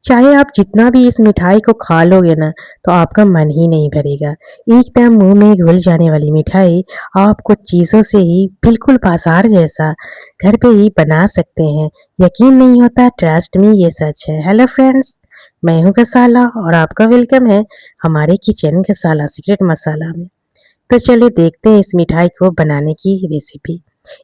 चाहे आप जितना भी इस मिठाई को खा लोगे ना, तो आपका मन ही नहीं भरेगा। एकदम मुँह में घुल जाने वाली मिठाई आप कुछ चीज़ों से ही बिल्कुल बाज़ार जैसा घर पे ही बना सकते हैं। यकीन नहीं होता, ट्रस्ट मी, ये सच है। हेलो फ्रेंड्स, मैं हूँ गसाला और आपका वेलकम है हमारे किचन गसाला सीक्रेट मसाला में। तो चलिए देखते हैं इस मिठाई को बनाने की रेसिपी।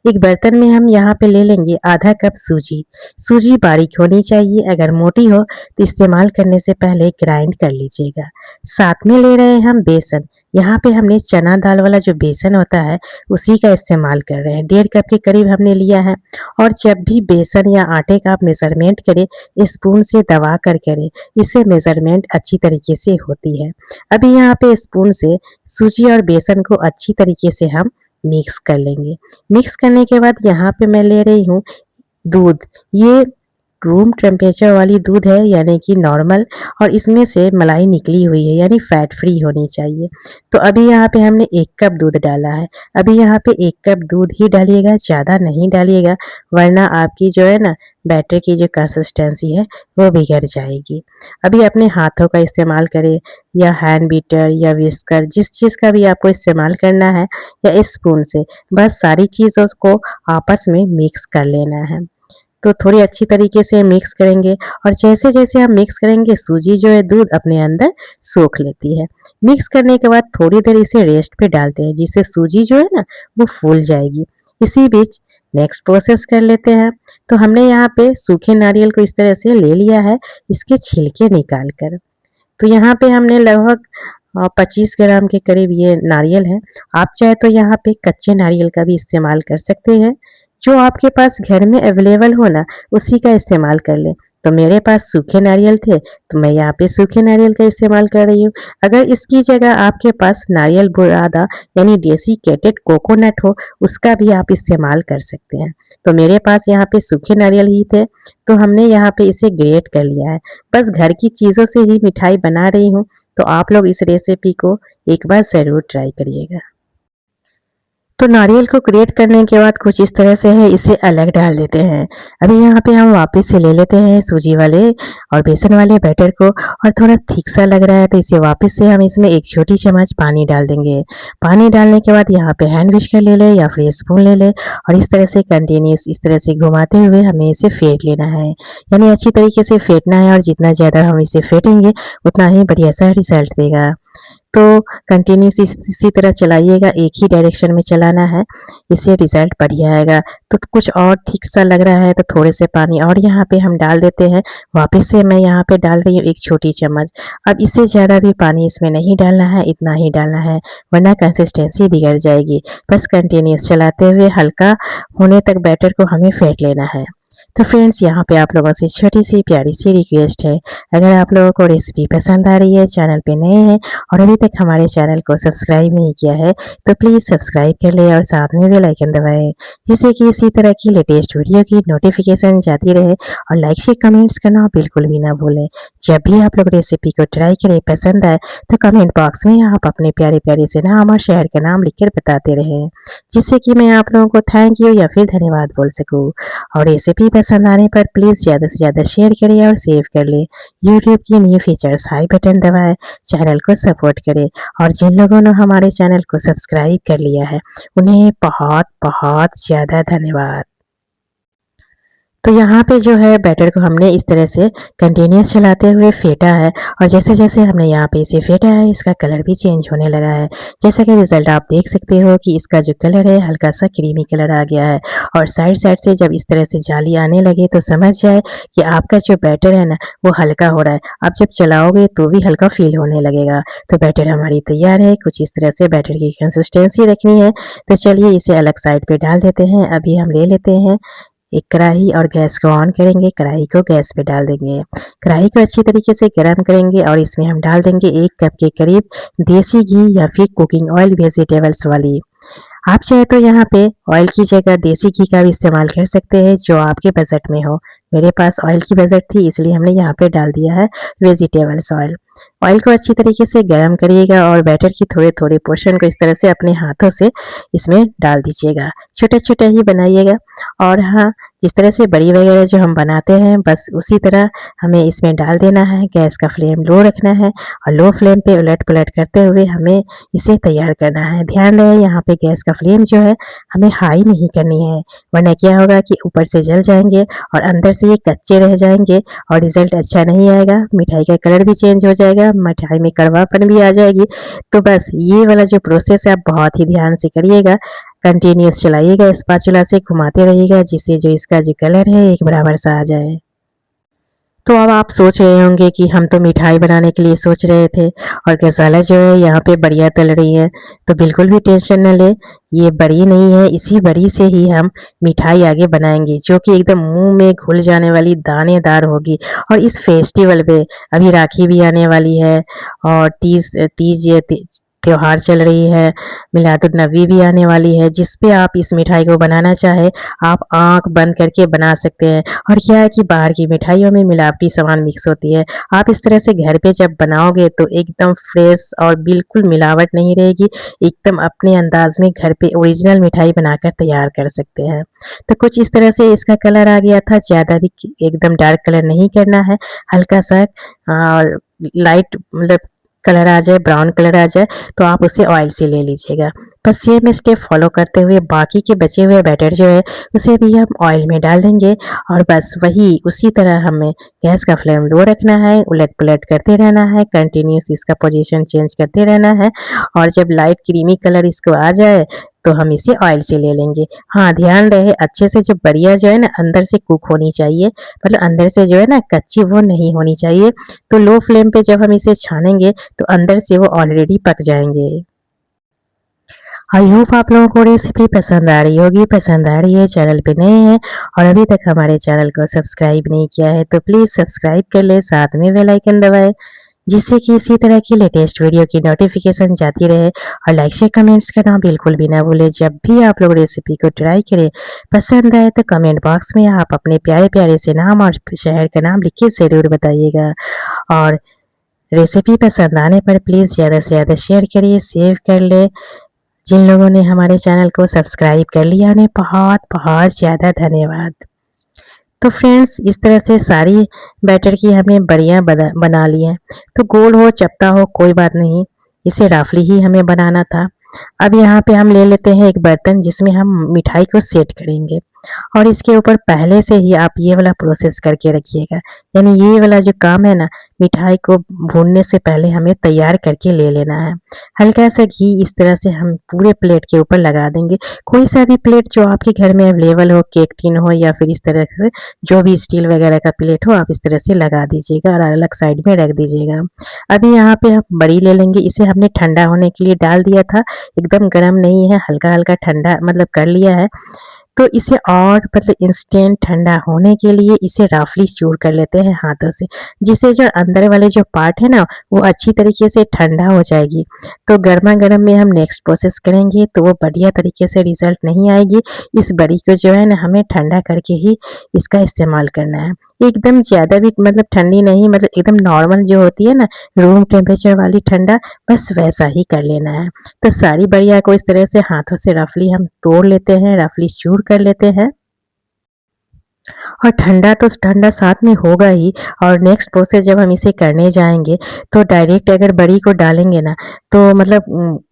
एक बर्तन में हम यहाँ पे ले लेंगे आधा कप सूजी। सूजी बारीक होनी चाहिए, अगर मोटी हो तो इस्तेमाल करने से पहले ग्राइंड कर लीजिएगा। साथ में ले रहे हैं हम बेसन। यहाँ पे हमने चना दाल वाला जो बेसन होता है उसी का इस्तेमाल कर रहे हैं। 1.5 कप के करीब हमने लिया है। और जब भी बेसन या आटे का आप मेजरमेंट करें, स्पून से दबा कर करें, इससे मेजरमेंट अच्छी तरीके से होती है। अभी यहाँ पे स्पून से सूजी और बेसन को अच्छी तरीके से हम मिक्स कर लेंगे। मिक्स करने के बाद यहाँ पे मैं ले रही हूँ दूध। ये रूम टेम्परेचर वाली दूध है, यानी कि नॉर्मल, और इसमें से मलाई निकली हुई है, यानी फैट फ्री होनी चाहिए। तो अभी यहाँ पे हमने 1 कप दूध डाला है। अभी यहाँ पे 1 कप दूध ही डालिएगा, ज़्यादा नहीं डालिएगा, वरना आपकी जो है ना बैटर की जो कंसिस्टेंसी है वो बिगड़ जाएगी। अभी अपने हाथों का इस्तेमाल करें, या हैंड बीटर या विस्कर, जिस चीज़ का भी आपको इस्तेमाल करना है, या स्पून से बस सारी चीज़ों को आपस में मिक्स कर लेना है। तो थोड़ी अच्छी तरीके से मिक्स करेंगे, और जैसे-जैसे हम मिक्स करेंगे सूजी जो है दूध अपने अंदर सोख लेती है। मिक्स करने के बाद थोड़ी देर इसे रेस्ट पे डालते हैं, जिससे सूजी जो है ना वो फूल जाएगी। इसी बीच नेक्स्ट प्रोसेस कर लेते हैं। तो हमने यहाँ पे सूखे नारियल को इस तरह से ले लिया है, इसके छिलके निकाल कर। तो यहाँ पे हमने लगभग 25 ग्राम के करीब ये नारियल है। आप चाहे तो यहाँ पे कच्चे नारियल का भी इस्तेमाल कर सकते हैं। जो आपके पास घर में अवेलेबल हो ना, उसी का इस्तेमाल कर लें। तो मेरे पास सूखे नारियल थे, तो मैं यहाँ पे सूखे नारियल का इस्तेमाल कर रही हूँ। अगर इसकी जगह आपके पास नारियल बुरादा यानी डेसिकेटेड कोकोनट हो, उसका भी आप इस्तेमाल कर सकते हैं। तो मेरे पास यहाँ पे सूखे नारियल ही थे, तो हमने यहाँ पे इसे ग्रेट कर लिया है। बस घर की चीज़ों से ही मिठाई बना रही हूँ, तो आप लोग इस रेसिपी को एक बार ज़रूर ट्राई करिएगा। तो नारियल को ग्रेट करने के बाद कुछ इस तरह से है, इसे अलग डाल देते हैं। अभी यहाँ पे हम वापस से ले लेते हैं सूजी वाले और बेसन वाले बैटर को, और थोड़ा थिक सा लग रहा है तो इसे वापस से हम इसमें 1 छोटी चम्मच पानी डाल देंगे। पानी डालने के बाद यहाँ पे हैंड विस्कर ले लें या फिर स्पून ले लें, और इस तरह से कंटिन्यूस इस तरह से घुमाते हुए हमें इसे फेंट लेना है, यानी अच्छी तरीके से फेंटना है। और जितना ज़्यादा हम इसे फेंटेंगे उतना ही बढ़िया सा रिजल्ट देगा। तो कंटिन्यूस इसी तरह चलाइएगा, एक ही डायरेक्शन में चलाना है, इससे रिजल्ट बढ़िया आएगा। तो कुछ और थिक सा लग रहा है तो थोड़े से पानी और यहाँ पे हम डाल देते हैं। वापस से मैं यहाँ पे डाल रही हूँ 1 छोटी चम्मच। अब इससे ज़्यादा भी पानी इसमें नहीं डालना है, इतना ही डालना है, वरना कंसिस्टेंसी बिगड़ जाएगी। बस कंटिन्यूस चलाते हुए हल्का होने तक बैटर को हमें फेंट लेना है। तो फ्रेंड्स, यहाँ पे आप लोगों से छोटी सी प्यारी सी रिक्वेस्ट है, अगर आप लोगों को रेसिपी पसंद आ रही है, चैनल पे नए हैं और अभी तक हमारे चैनल को सब्सक्राइब नहीं किया है, तो प्लीज़ सब्सक्राइब कर लें और साथ में बेल आइकन दबाएं, जिससे कि इसी तरह की लेटेस्ट वीडियो की नोटिफिकेशन जाती रहे। और लाइक शेयर कमेंट्स करना बिल्कुल भी ना भूलें। जब भी आप लोग रेसिपी को ट्राई करें, पसंद आए, तो कमेंट बॉक्स में आप अपने प्यारे प्यारे से नाम और शहर का नाम लिखकर बताते रहें, जिससे कि मैं आप लोगों को थैंक यू या फिर धन्यवाद बोल सकूँ। और रेसिपी पसंद आने पर प्लीज़ ज़्यादा से ज़्यादा शेयर करें और सेव कर लें। यूट्यूब की न्यू फीचर्स हाई बटन दबाएं, चैनल को सपोर्ट करें। और जिन लोगों ने हमारे चैनल को सब्सक्राइब कर लिया है, उन्हें बहुत बहुत ज़्यादा धन्यवाद। तो यहाँ पे जो है बैटर को हमने इस तरह से कंटिन्यूस चलाते हुए फेंटा है, और जैसे-जैसे हमने यहाँ पे इसे फेंटा है, इसका कलर भी चेंज होने लगा है। जैसा कि रिज़ल्ट आप देख सकते हो कि इसका जो कलर है हल्का सा क्रीमी कलर आ गया है, और साइड-साइड से जब इस तरह से जाली आने लगे तो समझ जाए कि आपका जो बैटर है ना वो हल्का हो रहा है। आप जब चलाओगे तो भी हल्का फ़ील होने लगेगा। तो बैटर हमारी तैयार है। कुछ इस तरह से बैटर की कंसिस्टेंसी रखनी है। तो चलिए इसे अलग साइड पे डाल देते हैं। अभी हम ले लेते हैं एक कढ़ाई और गैस को ऑन करेंगे, कढ़ाई को गैस पे डाल देंगे। कढ़ाई को अच्छी तरीके से गरम करेंगे और इसमें हम डाल देंगे 1 कप के करीब देसी घी या फिर कुकिंग ऑयल वेजिटेबल्स वाली। आप चाहे तो यहाँ पे ऑयल की जगह देसी घी का भी इस्तेमाल कर सकते हैं, जो आपके बजट में हो। मेरे पास ऑयल की बजट थी, इसलिए हमने यहाँ पे डाल दिया है वेजिटेबल्स ऑयल। ऑयल को अच्छी तरीके से गरम करिएगा और बैटर की थोड़े-थोड़े पोर्शन को इस तरह से अपने हाथों से इसमें डाल दीजिएगा। छोटे-छोटे ही बनाइएगा। और हाँ, जिस तरह से बड़ी वगैरह जो हम बनाते हैं बस उसी तरह हमें इसमें डाल देना है। गैस का फ्लेम लो रखना है और लो फ्लेम पे उलट पलट करते हुए हमें इसे तैयार करना है। ध्यान रहे यहाँ पे गैस का फ्लेम जो है हमें हाई नहीं करनी है, वरना क्या होगा कि ऊपर से जल जाएंगे और अंदर से ये कच्चे रह जाएंगे और रिजल्ट अच्छा नहीं आएगा। मिठाई का कलर भी चेंज हो जाएगा, मिठाई में कड़वापन भी आ जाएगी। तो बस ये वाला जो प्रोसेस है आप बहुत ही ध्यान से करिएगा, कंटिन्यूस चलाइएगा, स्पैचुला से घुमाते रहिएगा जिससे जो इसका जो कलर है एक बराबर सा आ जाए। तो अब आप सोच रहे होंगे कि हम तो मिठाई बनाने के लिए सोच रहे थे और गजाला जो है यहाँ पे बढ़िया तल रही है। तो बिल्कुल भी टेंशन न ले, ये बड़ी नहीं है, इसी बड़ी से ही हम मिठाई आगे बनाएंगे जो कि एकदम मुंह में घुल जाने वाली दानेदार होगी। और इस फेस्टिवल पे अभी राखी भी आने वाली है और तीज तीज ये त्योहार चल रही है, मिलादुन्नबी भी आने वाली है, जिस पे आप इस मिठाई को बनाना चाहे आप आंख बंद करके बना सकते हैं। और क्या है कि बाहर की मिठाइयों में मिलावटी सामान मिक्स होती है, आप इस तरह से घर पे जब बनाओगे तो एकदम फ्रेश और बिल्कुल मिलावट नहीं रहेगी, एकदम अपने अंदाज में घर पे ओरिजिनल मिठाई बनाकर तैयार कर सकते हैं। तो कुछ इस तरह से इसका कलर आ गया था, ज़्यादा भी एकदम डार्क कलर नहीं करना है, हल्का सा और लाइट मतलब कलर आ जाए, ब्राउन कलर आ जाए तो आप उसे ऑयल से ले लीजिएगा। बस सेम स्टेप फॉलो करते हुए बाकी के बचे हुए बैटर जो है उसे भी हम ऑयल में डाल देंगे और बस वही उसी तरह हमें गैस का फ्लेम लो रखना है, उलट पलट करते रहना है, कंटिन्यूस इसका पोजीशन चेंज करते रहना है और जब लाइट क्रीमी कलर इसको आ जाए तो हम इसे ऑयल से ले लेंगे। हाँ, ध्यान रहे अच्छे से जो बढ़िया जो है ना अंदर से कुक होनी चाहिए, मतलब अंदर से जो है ना कच्ची वो नहीं होनी चाहिए। तो लो फ्लेम पे जब हम इसे छानेंगे तो अंदर से वो ऑलरेडी पक जाएंगे। आई होप आप लोगों को रेसिपी पसंद आ रही होगी। पसंद आ रही है, चैनल पे नए हैं और अभी तक हमारे चैनल को सब्सक्राइब नहीं किया है तो प्लीज़ सब्सक्राइब कर ले, साथ में बेल आइकन दबाएं जिससे कि इसी तरह की लेटेस्ट वीडियो की नोटिफिकेशन जाती रहे। और लाइक शेयर कमेंट्स करना बिल्कुल भी ना भूलें। जब भी आप लोग रेसिपी को ट्राई करें पसंद आए तो कमेंट बॉक्स में आप अपने प्यारे प्यारे से नाम और शहर का नाम लिख के ज़रूर बताइएगा। और रेसिपी पसंद आने पर प्लीज़ ज़्यादा से ज़्यादा शेयर करिए, सेव कर ले। जिन लोगों ने हमारे चैनल को सब्सक्राइब कर लिया उन्हें बहुत बहुत ज़्यादा धन्यवाद। तो फ्रेंड्स इस तरह से सारी बैटर की हमने बढ़िया बना ली है। तो गोल हो चपटा हो कोई बात नहीं, इसे रफली ही हमें बनाना था। अब यहाँ पे हम ले लेते हैं एक बर्तन जिसमें हम मिठाई को सेट करेंगे और इसके ऊपर पहले से ही आप ये वाला प्रोसेस करके रखिएगा, यानी ये वाला जो काम है ना मिठाई को भूनने से पहले हमें तैयार करके ले लेना है। हल्का सा घी इस तरह से हम पूरे प्लेट के ऊपर लगा देंगे। कोई सा भी प्लेट जो आपके घर में अवेलेबल हो, केक टिन हो या फिर इस तरह से जो भी स्टील वगैरह का प्लेट हो आप इस तरह से लगा दीजिएगा और अलग साइड में रख दीजिएगा। अभी यहाँ पे हम बड़ी ले लेंगे, इसे हमने ठंडा होने के लिए डाल दिया था, एकदम गर्म नहीं है, हल्का हल्का ठंडा मतलब कर लिया है। तो इसे और मतलब इंस्टेंट ठंडा होने के लिए इसे रफली चूर कर लेते हैं हाथों से, जिससे जो अंदर वाले जो पार्ट है ना वो अच्छी तरीके से ठंडा हो जाएगी। तो गर्मा गर्म में हम नेक्स्ट प्रोसेस करेंगे तो वो बढ़िया तरीके से रिजल्ट नहीं आएगी। इस बड़ी को जो है ना हमें ठंडा करके ही इसका इस्तेमाल करना है, एकदम ज़्यादा भी मतलब ठंडी नहीं, मतलब एकदम नॉर्मल जो होती है ना रूम टेम्परेचर वाली ठंडा, बस वैसा ही कर लेना है। तो सारी बढ़िया को इस तरह से हाथों से रफली हम तोड़ लेते हैं, रफली चूर कर लेते हैं और ठंडा तो ठंडा साथ में होगा ही। और नेक्स्ट प्रोसेस जब हम इसे करने जाएंगे तो डायरेक्ट अगर बड़ी को डालेंगे ना तो मतलब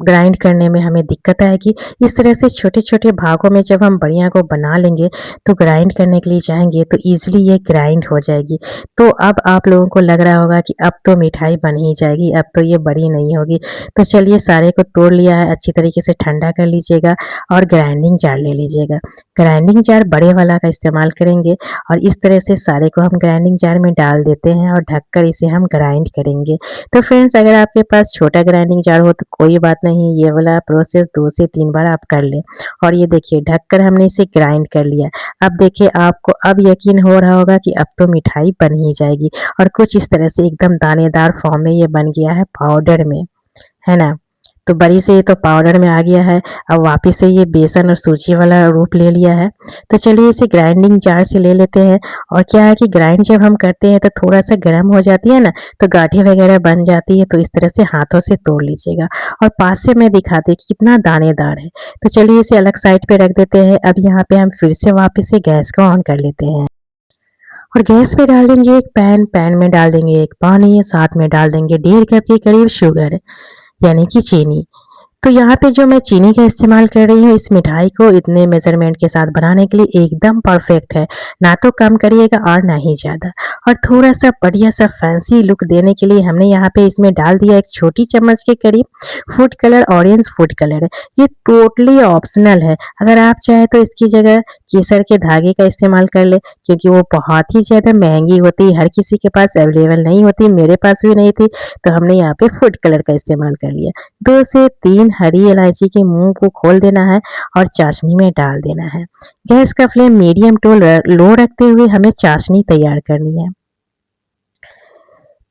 ग्राइंड करने में हमें दिक्कत आएगी। इस तरह से छोटे छोटे भागों में जब हम बढ़िया को बना लेंगे तो ग्राइंड करने के लिए जाएंगे तो ईजिली ये ग्राइंड हो जाएगी। तो अब आप लोगों को लग रहा होगा कि अब तो मिठाई बन ही जाएगी, अब तो ये बड़ी नहीं होगी। तो चलिए सारे को तोड़ लिया है, अच्छी तरीके से ठंडा कर लीजिएगा और ग्राइंडिंग जार ले लीजिएगा। ग्राइंडिंग जार बड़े वाला का इस्तेमाल करेंगे और इस तरह से सारे को हम ग्राइंडिंग जार में डाल देते हैं और ढककर इसे हम ग्राइंड करेंगे। तो फ्रेंड्स अगर आपके पास छोटा ग्राइंडिंग जार हो तो कोई बात नहीं, ये वाला प्रोसेस 2 से 3 बार आप कर लें। और ये देखिए ढककर हमने इसे ग्राइंड कर लिया। अब देखिए आपको अब यकीन हो रहा होगा कि अब तो मिठाई बन ही जाएगी और कुछ इस तरह से एकदम दानेदार फॉर्म में ये बन गया है पाउडर में, है ना। तो बड़ी से ये तो पाउडर में आ गया है। अब वापस से ये बेसन और सूजी वाला रूप ले लिया है। तो चलिए इसे ग्राइंडिंग जार से ले लेते हैं। और क्या है कि ग्राइंड जब हम करते हैं तो थोड़ा सा गर्म हो जाती है ना, तो गांठें वगैरह बन जाती है। तो इस तरह से हाथों से तोड़ लीजिएगा। और पास से मैं दिखाती हूँ कि कितना दानेदार है। तो चलिए इसे अलग साइड पे रख देते हैं। अब यहाँ पे हम फिर से वापस से गैस को ऑन कर लेते हैं। और गैस पे डाल देंगे एक पैन। पैन में डाल देंगे एक पानी, साथ में डाल देंगे 1.5 कप के करीब शुगर, यानी कि चीनी। तो यहाँ पे जो मैं चीनी का इस्तेमाल कर रही हूँ इस मिठाई को इतने मेजरमेंट के साथ बनाने के लिए एकदम परफेक्ट है। ना तो कम करिएगा और ना ही ज़्यादा। और थोड़ा सा बढ़िया सा फैंसी लुक देने के लिए हमने यहाँ पे इसमें डाल दिया एक छोटी चम्मच के करीब food colour, orange food colour है। ये टोटली ऑप्शनल है। अगर आप चाहे तो इसकी जगह केसर के धागे का इस्तेमाल कर ले, क्योंकि वो बहुत ही ज़्यादा महंगी होती, हर किसी के पास अवेलेबल नहीं होती, मेरे पास भी नहीं थी। तो हमने यहाँ पे फूड कलर का इस्तेमाल कर लिया। 2 से 3 हरी इलायची के मुंह को खोल देना है और चाशनी में डाल देना है। गैस का फ्लेम मीडियम टू लो रखते हुए हमें चाशनी तैयार करनी है।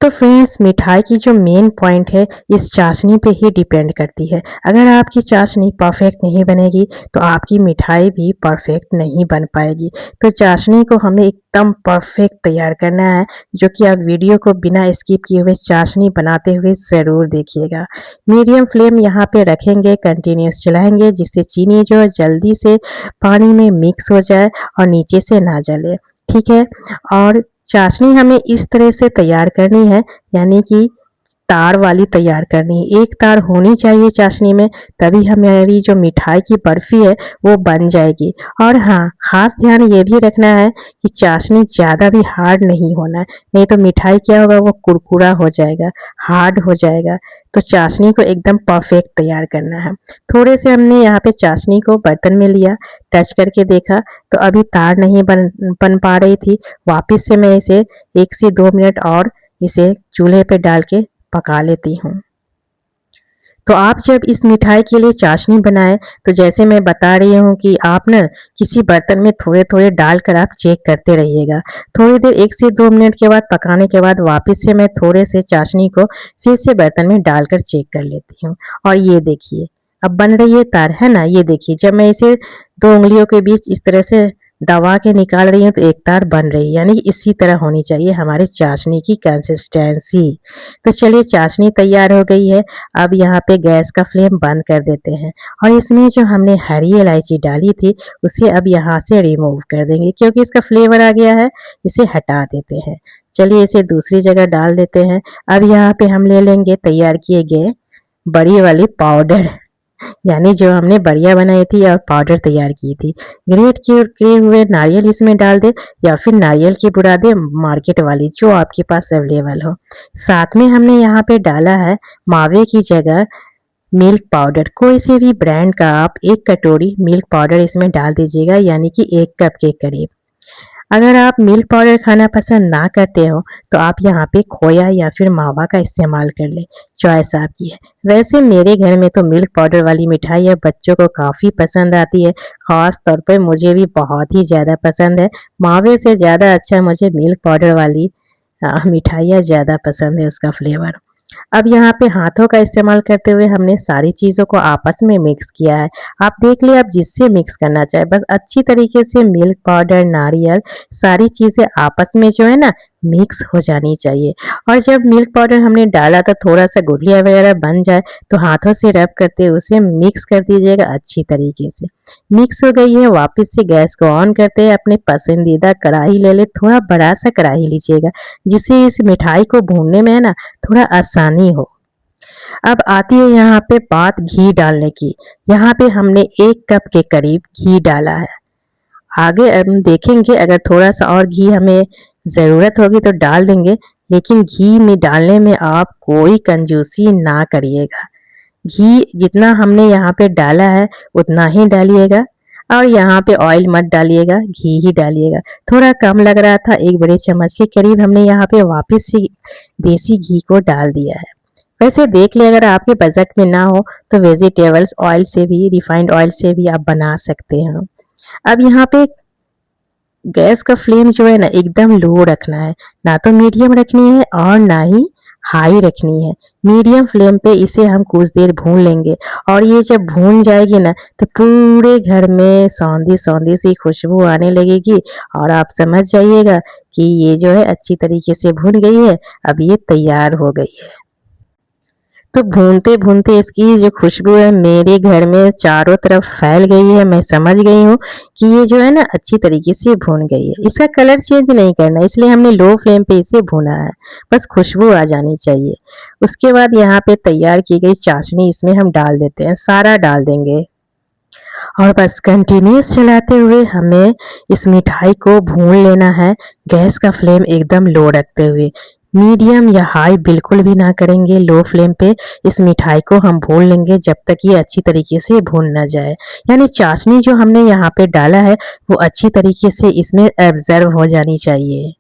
तो फ्रेंड्स, मिठाई की जो मेन पॉइंट है इस चाशनी पे ही डिपेंड करती है। अगर आपकी चाशनी परफेक्ट नहीं बनेगी तो आपकी मिठाई भी परफेक्ट नहीं बन पाएगी। तो चाशनी को हमें एकदम परफेक्ट तैयार करना है, जो कि आप वीडियो को बिना स्किप किए हुए चाशनी बनाते हुए ज़रूर देखिएगा। मीडियम फ्लेम यहाँ पे रखेंगे, कंटिन्यूस चलाएंगे, जिससे चीनी जो है जल्दी से पानी में मिक्स हो जाए और नीचे से ना जले। ठीक है। और चाशनी हमें इस तरह से तैयार करनी है, यानी कि तार वाली तैयार करनी है। एक तार होनी चाहिए चाशनी में, तभी हमारी जो मिठाई की बर्फी है वो बन जाएगी। और हाँ, खास ध्यान ये भी रखना है कि चाशनी ज़्यादा भी हार्ड नहीं होना है, नहीं तो मिठाई क्या होगा, वो कुरकुरा हो जाएगा, हार्ड हो जाएगा। तो चाशनी को एकदम परफेक्ट तैयार करना है। थोड़े से हमने यहाँ पे चाशनी को बर्तन में लिया, टच करके देखा तो अभी तार नहीं बन पा रही थी। वापस से मैं इसे 1 से 2 मिनट और इसे चूल्हे पे डाल के पका लेती हूँ। तो आप जब इस मिठाई के लिए चाशनी बनाएं तो जैसे मैं बता रही हूँ कि आप ना किसी बर्तन में थोड़े थोड़े डालकर आप चेक करते रहिएगा। थोड़ी देर 1 से 2 मिनट के बाद पकाने के बाद वापस से मैं थोड़े से चाशनी को फिर से बर्तन में डालकर चेक कर लेती हूँ। और ये देखिए अब बन रही है तार, है ना। ये देखिए जब मैं इसे 2 उंगलियों के बीच इस तरह से दबा के निकाल रही हूँ तो एक तार बन रही है, यानी कि इसी तरह होनी चाहिए हमारी चाशनी की कंसिस्टेंसी। तो चलिए चाशनी तैयार हो गई है। अब यहाँ पे गैस का फ्लेम बंद कर देते हैं और इसमें जो हमने हरी इलायची डाली थी उसे अब यहाँ से रिमूव कर देंगे, क्योंकि इसका फ्लेवर आ गया है, इसे हटा देते हैं। चलिए इसे दूसरी जगह डाल देते हैं। अब यहाँ पे हम ले लेंगे तैयार किए गए बड़ी वाली पाउडर, यानी जो हमने बढ़िया बनाई थी और पाउडर तैयार की थी। ग्रेट किए हुए नारियल इसमें डाल दे, या फिर नारियल की बुरा दे मार्केट वाली, जो आपके पास अवेलेबल हो। साथ में हमने यहाँ पे डाला है मावे की जगह मिल्क पाउडर। कोई से भी ब्रांड का आप 1 कटोरी मिल्क पाउडर इसमें डाल दीजिएगा, यानी कि 1 कप के करीब। अगर आप मिल्क पाउडर खाना पसंद ना करते हो तो आप यहाँ पे खोया या फिर मावा का इस्तेमाल कर ले, चॉइस आपकी है। वैसे मेरे घर में तो मिल्क पाउडर वाली मिठाई है, बच्चों को काफ़ी पसंद आती है, ख़ास तौर पे मुझे भी बहुत ही ज़्यादा पसंद है। मावे से ज़्यादा अच्छा मुझे मिल्क पाउडर वाली मिठाइयाँ ज़्यादा पसंद है, उसका फ्लेवर। अब यहाँ पे हाथों का इस्तेमाल करते हुए हमने सारी चीज़ों को आपस में मिक्स किया है। आप देख लिए आप जिससे मिक्स करना चाहे, बस अच्छी तरीके से मिल्क पाउडर, नारियल, सारी चीज़ें आपस में जो है ना मिक्स हो जानी चाहिए। और जब मिल्क पाउडर हमने डाला तो थोड़ा सा गुठलिया वगैरह बन जाए तो हाथों से रब करते उसे मिक्स कर दीजिएगा अच्छी तरीके से। मिक्स हो गई है, वापस से गैस को ऑन करते हैं। अपने पसंदीदा कढ़ाई ले ले, थोड़ा बड़ा सा कढ़ाई लीजिएगा, जिससे इस मिठाई को भूनने में है ना थोड़ा आसानी हो। अब आती है यहाँ पे बात घी डालने की। यहाँ पे हमने 1 कप के करीब घी डाला है। आगे हम देखेंगे अगर थोड़ा सा और घी हमें ज़रूरत होगी तो डाल देंगे, लेकिन घी में डालने में आप कोई कंजूसी ना करिएगा। घी जितना हमने यहाँ पे डाला है उतना ही डालिएगा, और यहाँ पे ऑयल मत डालिएगा, घी ही डालिएगा। थोड़ा कम लग रहा था, 1 बड़े चम्मच के करीब हमने यहाँ पे वापस से देसी घी को डाल दिया है। वैसे देख ले अगर आपके बजट में ना हो तो वेजिटेबल्स ऑयल से भी, रिफाइंड ऑयल से भी आप बना सकते हैं। अब यहाँ पे गैस का फ्लेम जो है ना एकदम लो रखना है, ना तो मीडियम रखनी है और ना ही हाई रखनी है। मीडियम फ्लेम पे इसे हम कुछ देर भून लेंगे और ये जब भून जाएगी ना तो पूरे घर में सौंधी सौंधी सी खुशबू आने लगेगी और आप समझ जाइएगा कि ये जो है अच्छी तरीके से भुन गई है, अब ये तैयार हो गई है। तो भूनते-भूनते इसकी जो खुशबू है मेरे घर में चारों तरफ फैल गई है। मैं समझ गई हूँ कि ये जो है ना अच्छी तरीके से भून गई है। इसका कलर चेंज नहीं करना इसलिए हमने लो फ्लेम पे इसे भूना है। बस खुशबू आ जानी चाहिए। उसके बाद यहाँ पे तैयार की गई चाशनी इसमें हम डाल देते हैं, सारा डाल देंगे। और बस कंटिन्यूस चलाते हुए हमें इस मिठाई को भून लेना है, गैस का फ्लेम एकदम लो रखते हुए। मीडियम या हाई बिल्कुल भी ना करेंगे, लो फ्लेम पे इस मिठाई को हम भून लेंगे जब तक ये अच्छी तरीके से भून ना जाए। यानी चाशनी जो हमने यहाँ पे डाला है वो अच्छी तरीके से इसमें एब्जर्व हो जानी चाहिए।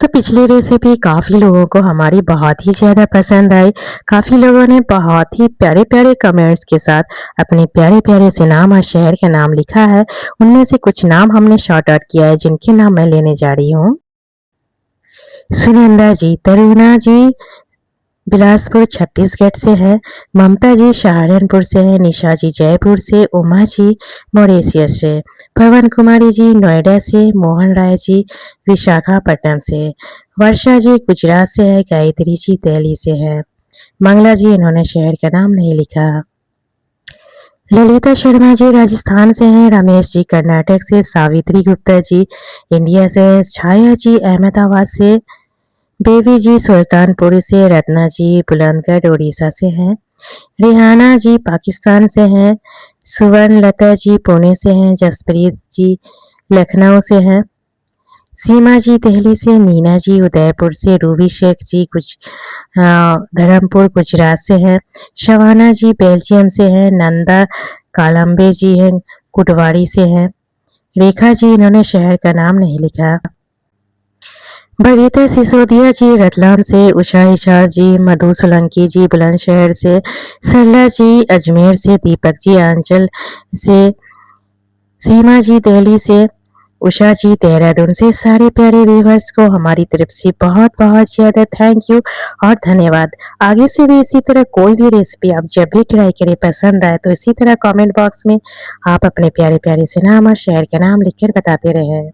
तो पिछली रेसिपी काफ़ी लोगों को हमारी बहुत ही ज़्यादा पसंद आई। काफ़ी लोगों ने बहुत ही प्यारे-प्यारे कमेंट्स के साथ अपने प्यारे-प्यारे से नाम और शहर का नाम लिखा है। उनमें से कुछ नाम हमने शॉर्ट आउट किया है जिनके नाम मैं लेने जा रही हूँ। सुनंदा जी, तरुणा जी बिलासपुर छत्तीसगढ़ से है, ममता जी सहारनपुर से है, निशा जी जयपुर से, उमा जी मॉरिशस से, पवन कुमारी जी नोएडा से, मोहन राय जी विशाखापट्टनम से, वर्षा जी गुजरात से है, गायत्री जी दिल्ली से है, मंगला जी इन्होंने शहर का नाम नहीं लिखा, ललिता शर्मा जी राजस्थान से हैं, रमेश जी कर्नाटक से, सावित्री गुप्ता जी इंडिया से, छाया जी अहमदाबाद से, बेबी जी सुल्तानपुर से, रत्ना जी बुलंदगढ़ उड़ीसा से हैं, रेहाना जी पाकिस्तान से हैं, सुवर्ण लता जी पुणे से हैं, जसप्रीत जी लखनऊ से हैं, सीमा जी दिल्ली से, नीना जी उदयपुर से, रूबी शेख जी कुछ धर्मपुर गुजरात से हैं, शवाना जी बेल्जियम से हैं, नंदा कालम्बे जी हैं कुटवाड़ी से हैं, रेखा जी इन्होंने शहर का नाम नहीं लिखा, बबीता सिसोदिया जी रतलाम से, उषा हिसार जी, मधु सोलंकी जी बुलंदशहर से, सरला जी अजमेर से, दीपक जी आंचल से, सीमा जी दिल्ली से, उषा जी देहरादून से, सारे प्यारे व्यूवर्स को हमारी तरफ से बहुत बहुत ज़्यादा थैंक यू और धन्यवाद। आगे से भी इसी तरह कोई भी रेसिपी आप जब भी ट्राई करें पसंद आए तो इसी तरह कमेंट बॉक्स में आप अपने प्यारे प्यारे से नाम और शहर का नाम लिखकर बताते रहें।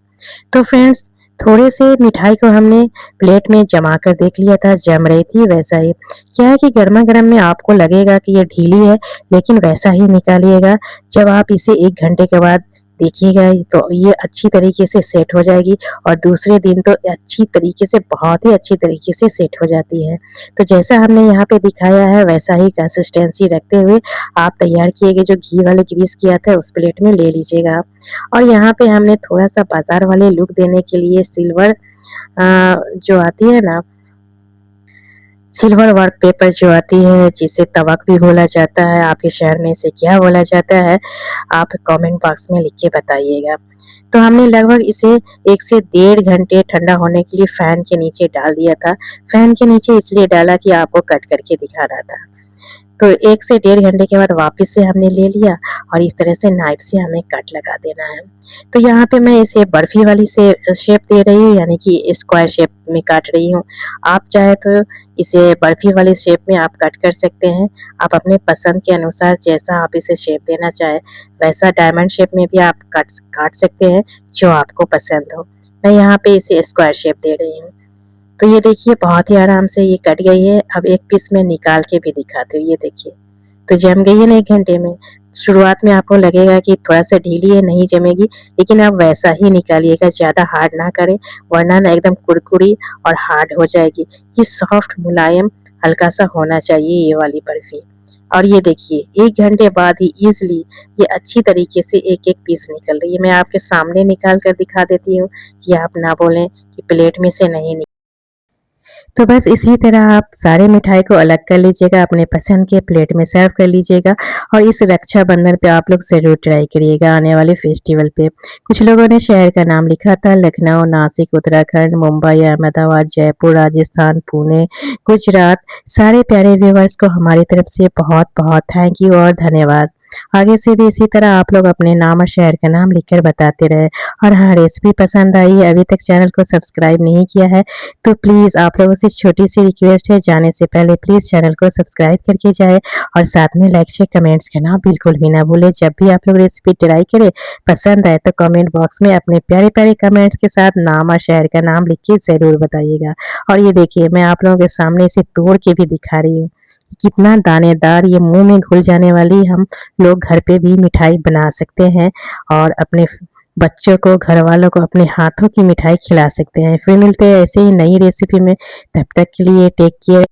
तो फ्रेंड्स थोड़े से मिठाई को हमने प्लेट में जमा कर देख लिया था, जम रही थी वैसा ही। क्या है कि गरमा-गरम में आपको लगेगा कि ये ढीली है, लेकिन वैसा ही निकालिएगा। जब आप इसे 1 घंटे के बाद देखिएगा तो ये अच्छी तरीके से सेट हो जाएगी और दूसरे दिन तो अच्छी तरीके से बहुत ही अच्छी तरीके से सेट हो जाती है। तो जैसा हमने यहाँ पे दिखाया है वैसा ही कंसिस्टेंसी रखते हुए आप तैयार किए गए जो घी वाले ग्रीस किया था उस प्लेट में ले लीजिएगा। और यहाँ पे हमने थोड़ा-सा बाज़ार वाले लुक देने के लिए सिल्वर जो आती है ना सिल्वर वर्क पेपर जो आती है जिसे तवक भी बोला जाता है, आपके शहर में इसे क्या बोला जाता है? आप कमेंट बॉक्स में लिख के बताइएगा। तो हमने लगभग इसे 1 से डेढ़ घंटे ठंडा होने के लिए फ़ैन के नीचे डाल दिया था। फ़ैन के नीचे इसलिए डाला कि आपको कट करके दिखाना था। तो 1 से डेढ़ घंटे के बाद वापस से हमने ले लिया और इस तरह से नाइफ से हमें कट लगा देना है। तो यहाँ पे मैं इसे बर्फ़ी वाली से शेप दे रही हूँ यानी कि स्क्वायर शेप में काट रही हूँ। आप चाहे तो इसे बर्फ़ी वाली शेप में आप कट कर सकते हैं। आप अपने पसंद के अनुसार जैसा आप इसे शेप देना चाहें, वैसा डायमंड शेप में भी आप काट सकते हैं, जो आपको पसंद हो। मैं यहाँ पे इसे स्क्वायर शेप दे रही हूँ। तो ये देखिए बहुत ही आराम से ये कट गई है। अब एक पीस मैं निकाल के भी दिखाती हूँ, ये देखिए। तो जम गई है ना 1 घंटे में। शुरुआत में आपको लगेगा कि थोड़ा-सा ढीली है, नहीं जमेगी, लेकिन आप वैसा ही निकालिएगा, ज़्यादा हार्ड ना करें, वरना ना एकदम कुरकुरी और हार्ड हो जाएगी। ये सॉफ्ट मुलायम हल्का-सा होना चाहिए ये वाली बर्फ़ी। और ये देखिए 1 घंटे बाद ही ईज़िली ये अच्छी तरीके से एक-एक पीस निकल रही है। मैं आपके सामने निकाल कर दिखा देती हूँ, कि आप ना बोलें कि प्लेट में से नहीं तो बस इसी तरह आप सारे मिठाई को अलग कर लीजिएगा, अपने पसंद के प्लेट में सर्व कर लीजिएगा और इस रक्षाबंधन पे आप लोग ज़रूर ट्राई करिएगा आने वाले फेस्टिवल पे। कुछ लोगों ने शहर का नाम लिखा था लखनऊ, नासिक उत्तराखंड, मुंबई, अहमदाबाद, जयपुर, राजस्थान, पुणे, गुजरात। सारे प्यारे व्यूअर्स को हमारी तरफ से बहुत-बहुत थैंक यू और धन्यवाद। आगे से भी इसी तरह आप लोग अपने नाम और शहर का नाम लिखकर बताते रहे। और हाँ, रेसिपी पसंद आई है, अभी तक चैनल को सब्सक्राइब नहीं किया है तो प्लीज़ आप लोगों से छोटी सी रिक्वेस्ट है, जाने से पहले प्लीज़ चैनल को सब्सक्राइब करके जाए और साथ में लाइक शेयर कमेंट्स करना बिल्कुल भी ना भूले। जब भी आप लोग रेसिपी ट्राई करें पसंद आए तो कमेंट बॉक्स में अपने प्यारे-प्यारे कमेंट्स के साथ नाम और शहर का नाम लिख के ज़रूर बताइएगा। और ये देखिए मैं आप लोगों के सामने इसे तोड़ के भी दिखा रही हूँ। कितना दानेदार, ये मुँह में घुल जाने वाली हम लोग घर पे भी मिठाई बना सकते हैं और अपने बच्चों को, घरवालों को अपने हाथों की मिठाई खिला सकते हैं। फिर मिलते हैं ऐसे ही नई रेसिपी में, तब तक के लिए टेक केयर।